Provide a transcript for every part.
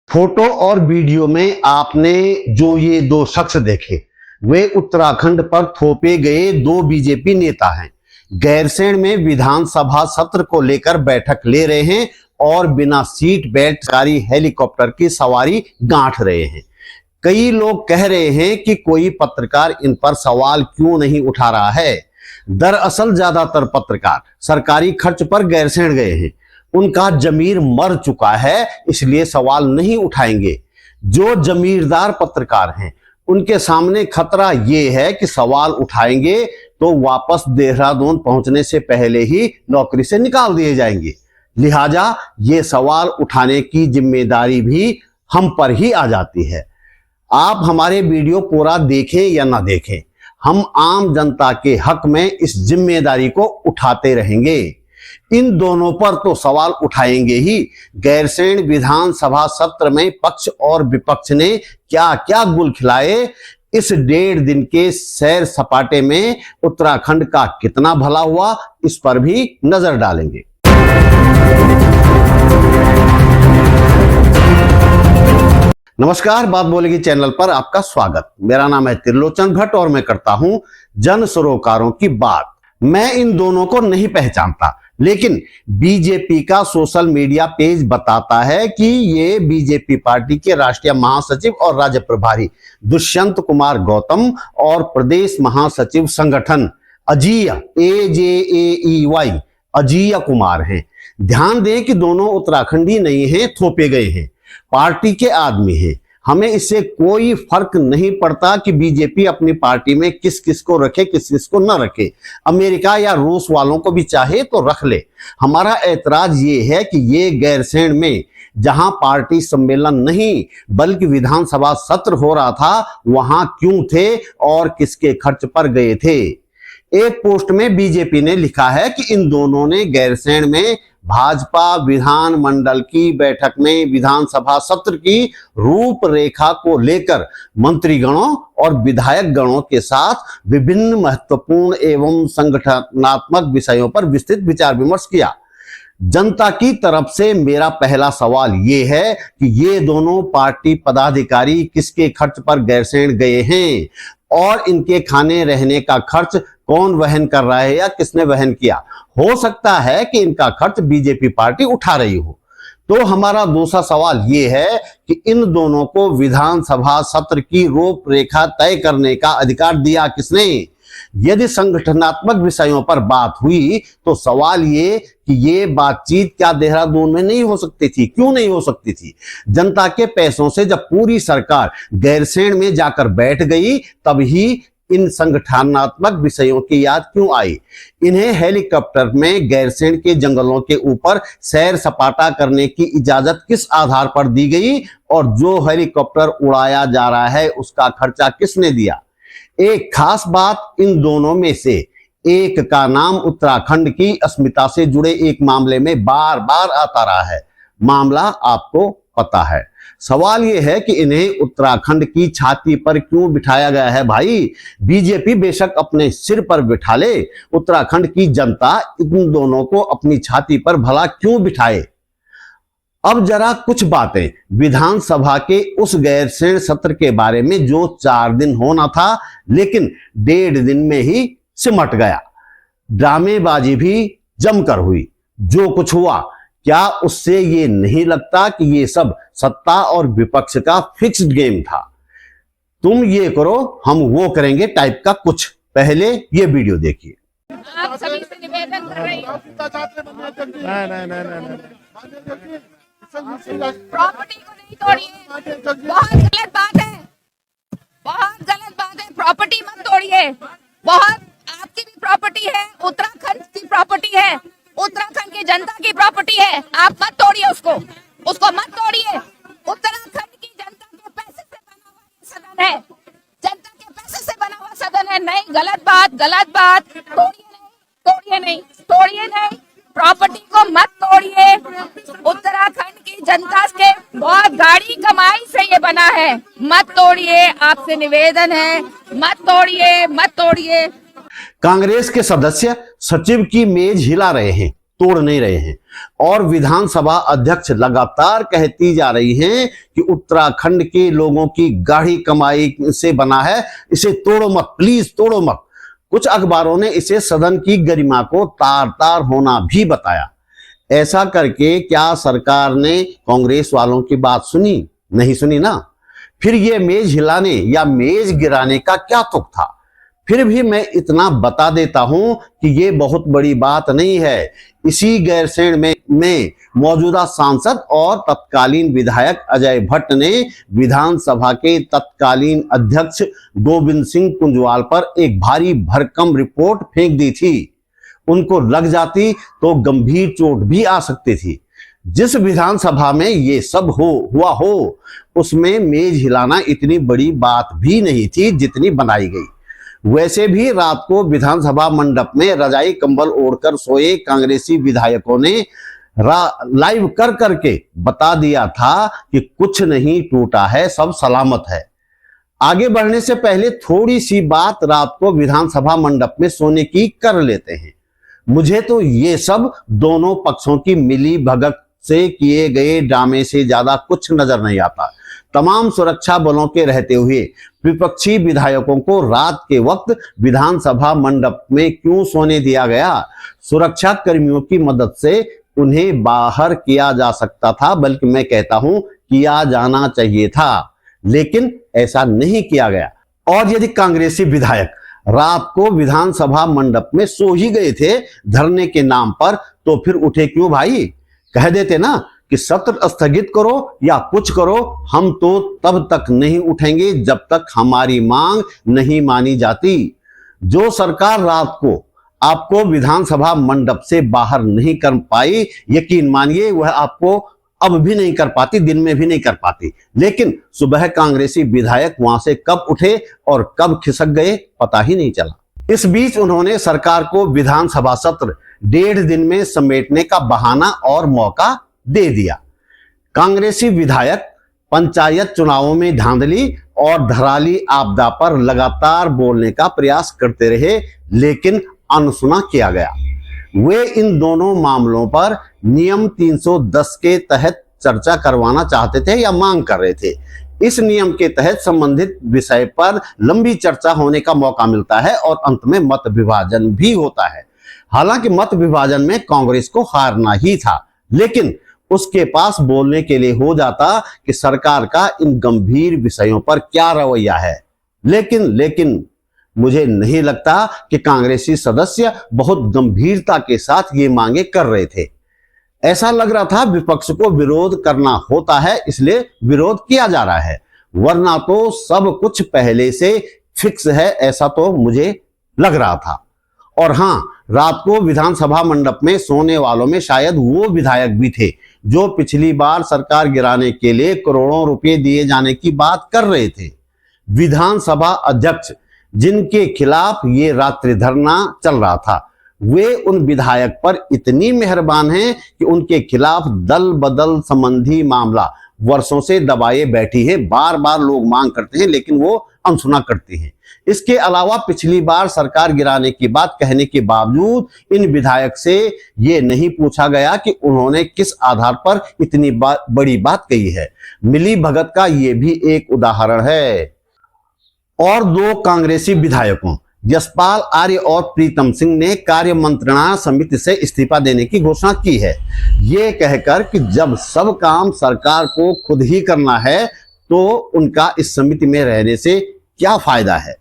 Photo और video में आपने जो ये दो शख्स देखे, वे उत्तराखंड पर थोपे गए दो बीजेपी नेता हैं। गैरसैंण में विधानसभा सत्र को लेकर बैठक ले रहे हैं और बिना सीट बेल्ट सरकारी हेलीकॉप्टर की सवारी गांठ रहे हैं। कई लोग कह रहे हैं कि कोई पत्रकार इन पर सवाल क्यों नहीं उठा रहा है। दरअसल ज्यादातर पत्रकार सरकारी खर्च पर गैरसैंण गए हैं। उनका जमीर मर चुका है, इसलिए सवाल नहीं उठाएंगे। जो जमीरदार पत्रकार हैं उनके सामने खतरा यह है कि सवाल उठाएंगे तो वापस देहरादून पहुंचने से पहले ही नौकरी से निकाल दिए जाएंगे। लिहाजा ये सवाल उठाने की जिम्मेदारी भी हम पर ही आ जाती है। आप हमारे वीडियो पूरा देखें या ना देखें, हम आम जनता के हक में इस जिम्मेदारी को उठाते रहेंगे। इन दोनों पर तो सवाल उठाएंगे ही। गैरसैंण विधानसभा सत्र में पक्ष और विपक्ष ने क्या क्या गुल खिलाए, इस 1.5 दिन के सैर सपाटे में उत्तराखंड का कितना भला हुआ, इस पर भी नजर डालेंगे। नमस्कार, बात बोलेगी चैनल पर आपका स्वागत। मेरा नाम है त्रिलोचन भट्ट और मैं करता हूं जन सरोकारों की बात। मैं इन दोनों को नहीं पहचानता, लेकिन बीजेपी का सोशल मीडिया पेज बताता है कि ये बीजेपी पार्टी के राष्ट्रीय महासचिव और राज्य प्रभारी दुष्यंत कुमार गौतम और प्रदेश महासचिव संगठन अजीय AJAEY अजीय कुमार हैं। ध्यान दें कि दोनों उत्तराखंडी नहीं हैं, थोपे गए हैं, पार्टी के आदमी हैं। हमें इससे कोई फर्क नहीं पड़ता कि बीजेपी अपनी पार्टी में किस किस को रखे, किस किस को न रखे। अमेरिका या रूस वालों को भी चाहे तो रख ले। हमारा ऐतराज ये है कि ये गैरसैंण में जहां पार्टी सम्मेलन नहीं बल्कि विधानसभा सत्र हो रहा था, वहां क्यों थे और किसके खर्च पर गए थे। एक पोस्ट में बीजेपी ने लिखा है कि इन दोनों ने गैरसैंण में भाजपा विधानमंडल की बैठक में विधानसभा सत्र की रूपरेखा को लेकर मंत्रीगणों और विधायक गणों के साथ विभिन्न महत्वपूर्ण एवं संगठनात्मक विषयों पर विस्तृत विचार विमर्श किया। जनता की तरफ से मेरा पहला सवाल ये है कि ये दोनों पार्टी पदाधिकारी किसके खर्च पर गैरसैंण गए हैं और इनके खाने रहने का खर्च कौन वहन कर रहा है या किसने वहन किया। हो सकता है कि इनका खर्च बीजेपी पार्टी उठा रही हो। तो हमारा दूसरा सवाल यह है कि इन दोनों को विधानसभा सत्र की रूपरेखा तय करने का अधिकार दिया किसने। यदि संगठनात्मक विषयों पर बात हुई तो सवाल ये कि ये बातचीत क्या देहरादून में नहीं हो सकती थी, क्यों नहीं हो सकती थी। जनता के पैसों से जब पूरी सरकार गैरसैंण में जाकर बैठ गई, तभी इन संगठनात्मक विषयों की याद क्यों आई। इन्हें हेलीकॉप्टर में गैरसैंण के जंगलों के ऊपर सैर सपाटा करने की इजाजत किस आधार पर दी गई और जो हेलीकॉप्टर उड़ाया जा रहा है उसका खर्चा किसने दिया। एक खास बात, इन दोनों में से एक का नाम उत्तराखंड की अस्मिता से जुड़े एक मामले में बार बार आता रहा है। मामला आपको पता है। सवाल यह है कि इन्हें उत्तराखंड की छाती पर क्यों बिठाया गया है। भाई, बीजेपी बेशक अपने सिर पर बिठा ले, उत्तराखंड की जनता इन दोनों को अपनी छाती पर भला क्यों बिठाए। अब जरा कुछ बातें विधानसभा के उस गैरसैंण सत्र के बारे में जो 4 दिन होना था लेकिन 1.5 दिन में ही सिमट गया। ड्रामेबाजी भी जमकर हुई। जो कुछ हुआ, क्या उससे ये नहीं लगता कि ये सब सत्ता और विपक्ष का फिक्स्ड गेम था। तुम ये करो, हम वो करेंगे टाइप का कुछ। पहले ये वीडियो देखिए। आप सभी से निवेदन कर रही हूं, प्रॉपर्टी को नहीं तोड़िए। बहुत गलत बात है, बहुत गलत बात है। प्रॉपर्टी मत तोड़िए। बहुत आपकी भी प्रॉपर्टी है, उत्तराखंड की प्रॉपर्टी है, उत्तराखंड की जनता की प्रॉपर्टी है। आप मत तोड़िए उसको मत तोड़िए। सदन है। नहीं, गलत बात, तोड़िए नहीं, प्रॉपर्टी को मत तोड़िए। उत्तराखंड की जनता के बहुत गाढ़ी कमाई से ये बना है, मत तोड़िए। आपसे निवेदन है, मत तोड़िए। कांग्रेस के सदस्य सचिव की मेज हिला रहे हैं, तोड़ नहीं रहे हैं, और विधानसभा अध्यक्ष लगातार कहती जा रही हैं कि उत्तराखंड के लोगों की गाढ़ी कमाई से बना है, इसे तोड़ो मत, प्लीज तोड़ो मत। कुछ अखबारों ने इसे सदन की गरिमा को तार तार होना भी बताया। ऐसा करके क्या सरकार ने कांग्रेस वालों की बात सुनी? नहीं सुनी ना। फिर ये मेज हिलाने या मेज गिराने का क्या तुक था? फिर भी मैं इतना बता देता हूं कि ये बहुत बड़ी बात नहीं है। इसी गैरसैंण में मौजूदा सांसद और तत्कालीन विधायक अजय भट्ट ने विधानसभा के तत्कालीन अध्यक्ष गोविंद सिंह कुंजवाल पर एक भारी भरकम रिपोर्ट फेंक दी थी। उनको लग जाती तो गंभीर चोट भी आ सकती थी। जिस विधानसभा में ये सब हुआ हो उसमें मेज हिलाना इतनी बड़ी बात भी नहीं थी जितनी बनाई गई। वैसे भी रात को विधानसभा मंडप में रजाई कंबल ओढ़कर सोए कांग्रेसी विधायकों ने लाइव कर करके बता दिया था कि कुछ नहीं टूटा है, सब सलामत है। आगे बढ़ने से पहले थोड़ी सी बात रात को विधानसभा मंडप में सोने की कर लेते हैं। मुझे तो ये सब दोनों पक्षों की मिली भगत से किए गए ड्रामे से ज्यादा कुछ नजर नहीं आता। तमाम सुरक्षा बलों के रहते हुए विपक्षी विधायकों को रात के वक्त विधानसभा मंडप में क्यों सोने दिया गया? सुरक्षा कर्मियों की मदद से उन्हें बाहर किया जा सकता था, बल्कि मैं कहता हूं किया जाना चाहिए था, लेकिन ऐसा नहीं किया गया। और यदि कांग्रेसी विधायक रात को विधानसभा मंडप में सो ही गए थे धरने के नाम पर, तो फिर उठे क्यों भाई? कह देते ना कि सत्र स्थगित करो या कुछ करो, हम तो तब तक नहीं उठेंगे जब तक हमारी मांग नहीं मानी जाती। जो सरकार रात को आपको विधानसभा मंडप से बाहर नहीं कर पाई, यकीन मानिए वह आपको अब भी नहीं कर पाती, दिन में भी नहीं कर पाती। लेकिन सुबह कांग्रेसी विधायक वहां से कब उठे और कब खिसक गए पता ही नहीं चला। इस बीच उन्होंने सरकार को विधानसभा सत्र 1.5 दिन में समेटने का बहाना और मौका दे दिया। कांग्रेसी विधायक पंचायत चुनावों में धांधली और धराली आपदा पर लगातार बोलने का प्रयास करते रहे, लेकिन अनसुना किया गया। वे इन दोनों मामलों पर नियम 310 के तहत चर्चा करवाना चाहते थे या मांग कर रहे थे। इस नियम के तहत संबंधित विषय पर लंबी चर्चा होने का मौका मिलता है और अंत में मत विभाजन भी होता है। हालांकि मत विभाजन में कांग्रेस को हारना ही था, लेकिन उसके पास बोलने के लिए हो जाता कि सरकार का इन गंभीर विषयों पर क्या रवैया है। लेकिन मुझे नहीं लगता कि कांग्रेसी सदस्य बहुत गंभीरता के साथ ये मांगे कर रहे थे। ऐसा लग रहा था विपक्ष को विरोध करना होता है, इसलिए विरोध किया जा रहा है, वरना तो सब कुछ पहले से फिक्स है, ऐसा तो मुझे लग रहा था। और हाँ, रात को विधानसभा मंडप में सोने वालों में शायद वो विधायक भी थे जो पिछली बार सरकार गिराने के लिए करोड़ों रुपए दिए जाने की बात कर रहे थे। विधानसभा अध्यक्ष जिनके खिलाफ ये रात्रि धरना चल रहा था, वे उन विधायक पर इतनी मेहरबान हैं कि उनके खिलाफ दल बदल संबंधी मामला वर्षों से दबाए बैठी है। बार बार लोग मांग करते हैं लेकिन वो अनसुना करती हैं। इसके अलावा पिछली बार सरकार गिराने की बात कहने के बावजूद इन विधायक से ये नहीं पूछा गया कि उन्होंने किस आधार पर इतनी बड़ी बात कही है। मिली भगत का ये भी एक उदाहरण है। और 2 कांग्रेसी विधायकों यशपाल आर्य और प्रीतम सिंह ने कार्य मंत्रणा समिति से इस्तीफा देने की घोषणा की है, ये कहकर कि जब सब काम सरकार को खुद ही करना है तो उनका इस समिति में रहने से क्या फायदा है।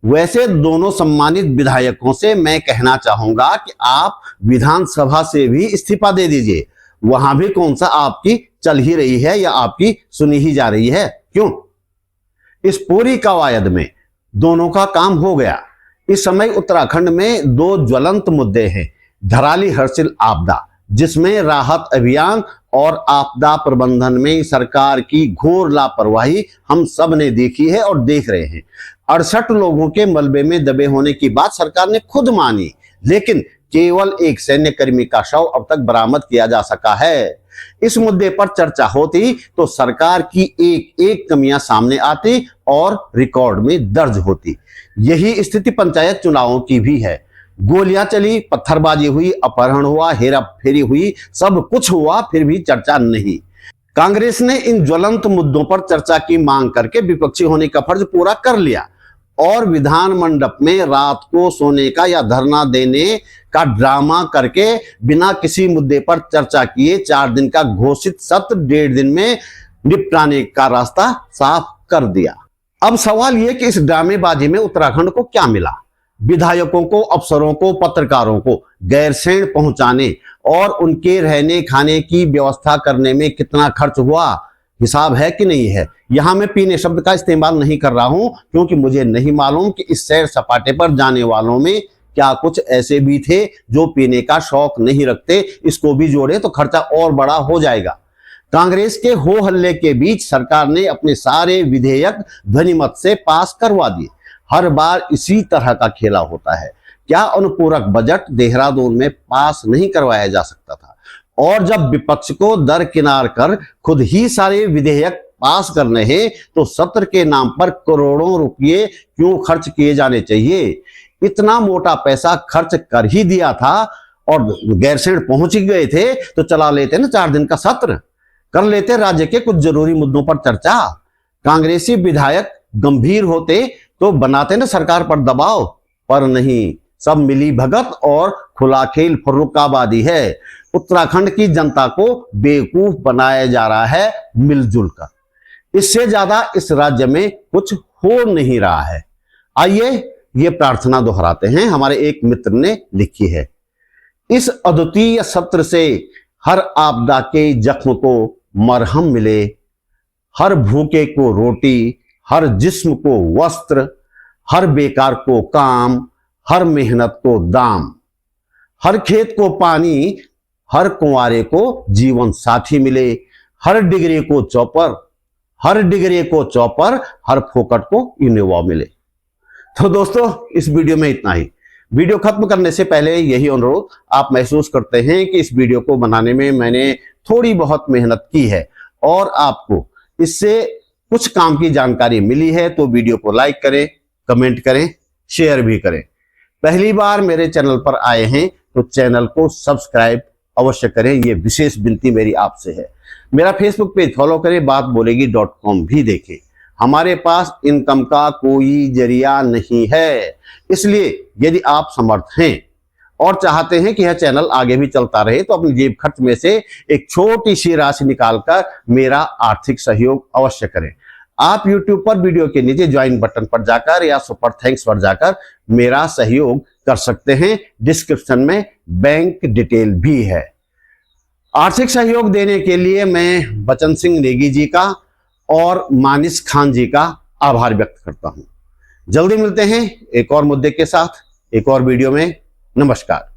वैसे दोनों सम्मानित विधायकों से मैं कहना चाहूंगा कि आप विधानसभा से भी इस्तीफा दे दीजिए, वहां भी कौन सा आपकी चल ही रही है या आपकी सुनी ही जा रही है। क्यों? इस पूरी कवायद में दोनों का काम हो गया। इस समय उत्तराखंड में 2 ज्वलंत मुद्दे हैं। धराली हर्षिल आपदा, जिसमें राहत अभियान और आपदा प्रबंधन में सरकार की घोर लापरवाही हम सब ने देखी है और देख रहे हैं। 68 लोगों के मलबे में दबे होने की बात सरकार ने खुद मानी, लेकिन केवल एक सैन्यकर्मी का शव अब तक बरामद किया जा सका है। इस मुद्दे पर चर्चा होती तो सरकार की एक एक कमियां सामने आती और रिकॉर्ड में दर्ज होती। यही स्थिति पंचायत चुनावों की भी है। गोलियां चली, पत्थरबाजी हुई, अपहरण हुआ, हेरा फेरी हुई, सब कुछ हुआ, फिर भी चर्चा नहीं। कांग्रेस ने इन ज्वलंत मुद्दों पर चर्चा की मांग करके विपक्षी होने का फर्ज पूरा कर लिया और विधान मंडप में रात को सोने का या धरना देने का ड्रामा करके बिना किसी मुद्दे पर चर्चा किए 4 दिन का घोषित सत्र 1.5 दिन में निपटाने का रास्ता साफ कर दिया। अब सवाल यह कि इस ड्रामेबाजी में उत्तराखंड को क्या मिला? विधायकों को, अफसरों को, पत्रकारों को गैरसैंण पहुंचाने और उनके रहने खाने की व्यवस्था करने में कितना खर्च हुआ, हिसाब है कि नहीं है? यहां मैं पीने शब्द का इस्तेमाल नहीं कर रहा हूं, क्योंकि मुझे नहीं मालूम कि इस सैर सपाटे पर जाने वालों में क्या कुछ ऐसे भी थे जो पीने का शौक नहीं रखते। इसको भी जोड़े तो खर्चा और बड़ा हो जाएगा। कांग्रेस के हो हल्ले के बीच सरकार ने अपने सारे विधेयक ध्वनिमत से पास करवा दिए। हर बार इसी तरह का खेला होता है। क्या अनुपूरक बजट देहरादून में पास नहीं करवाया जा सकता था? और जब विपक्ष को दरकिनार कर खुद ही सारे विधेयक पास करने हैं तो सत्र के नाम पर करोड़ों रुपये क्यों खर्च किए जाने चाहिए? इतना मोटा पैसा खर्च कर ही दिया था और गैरसैंण पहुंच ही गए थे तो चला लेते ना 4 दिन का सत्र, कर लेते राज्य के कुछ जरूरी मुद्दों पर चर्चा। कांग्रेसी विधायक गंभीर होते तो बनाते ना सरकार पर दबाव, पर नहीं, सब मिली भगत और खुला खेल फर्रुखाबादी है। उत्तराखंड की जनता को बेवकूफ बनाया जा रहा है मिलजुल कर। इससे ज्यादा इस राज्य में कुछ हो नहीं रहा है। आइए ये प्रार्थना दोहराते हैं, हमारे एक मित्र ने लिखी है। इस अद्वितीय सत्र से हर आपदा के जख्म को मरहम मिले, हर भूखे को रोटी, हर जिस्म को वस्त्र, हर बेकार को काम, हर मेहनत को दाम, हर खेत को पानी, हर कुंवारे को जीवन साथी मिले, हर डिग्री को चौपर, हर डिग्री को चौपर, हर फोकट को इनोवा मिले। तो दोस्तों इस वीडियो में इतना ही। वीडियो खत्म करने से पहले यही अनुरोध, आप महसूस करते हैं कि इस वीडियो को बनाने में मैंने थोड़ी बहुत मेहनत की है और आपको इससे कुछ काम की जानकारी मिली है तो वीडियो को लाइक करें, कमेंट करें, शेयर भी करें। पहली बार मेरे चैनल पर आए हैं तो चैनल को सब्सक्राइब अवश्य करें, ये विशेष विनती मेरी आपसे है। मेरा फेसबुक पेज फॉलो करें, बात बोलेगी.com भी देखें। हमारे पास इनकम का कोई जरिया नहीं है, इसलिए यदि आप समर्थ हैं और चाहते हैं कि यह चैनल आगे भी चलता रहे तो अपनी जेब खर्च में से एक छोटी सी राशि निकालकर मेरा आर्थिक सहयोग अवश्य करें। आप YouTube पर वीडियो के नीचे ज्वाइन बटन पर जाकर या सुपर थैंक्स पर जाकर मेरा सहयोग कर सकते हैं। डिस्क्रिप्शन में बैंक डिटेल भी है। आर्थिक सहयोग देने के लिए मैं बचन सिंह नेगी जी का और मानिस खान जी का आभार व्यक्त करता हूं। जल्दी मिलते हैं एक और मुद्दे के साथ, एक और वीडियो में। नमस्कार।